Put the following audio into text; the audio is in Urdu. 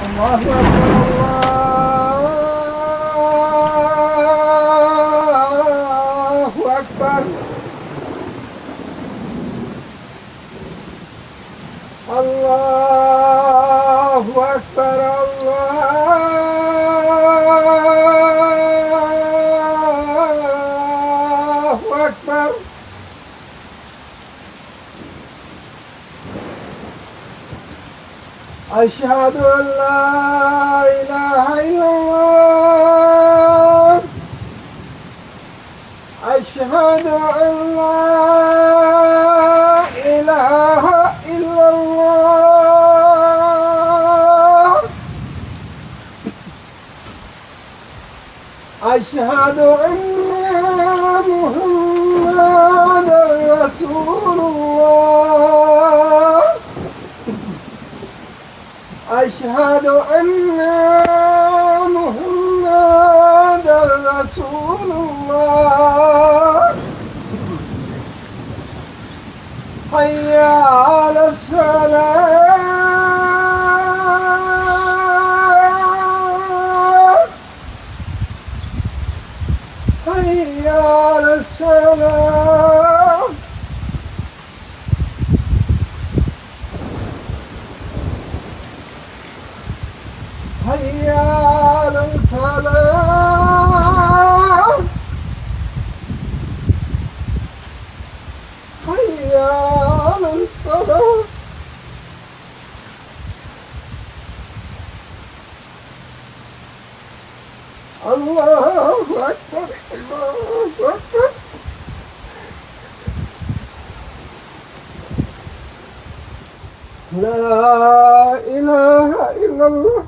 الله أكبر الله أكبر الله أكبر الله أكبر أشهد أن لا إله إلا الله أشهد أن لا إله إلا الله أشهد أن محمدا رسول الله أشهد أن محمدا رسول الله حي على الصلاة حي على الصلاة حي على الفلاح حي على الفلاح الله أكبر الله أكبر لا إله إلا الله।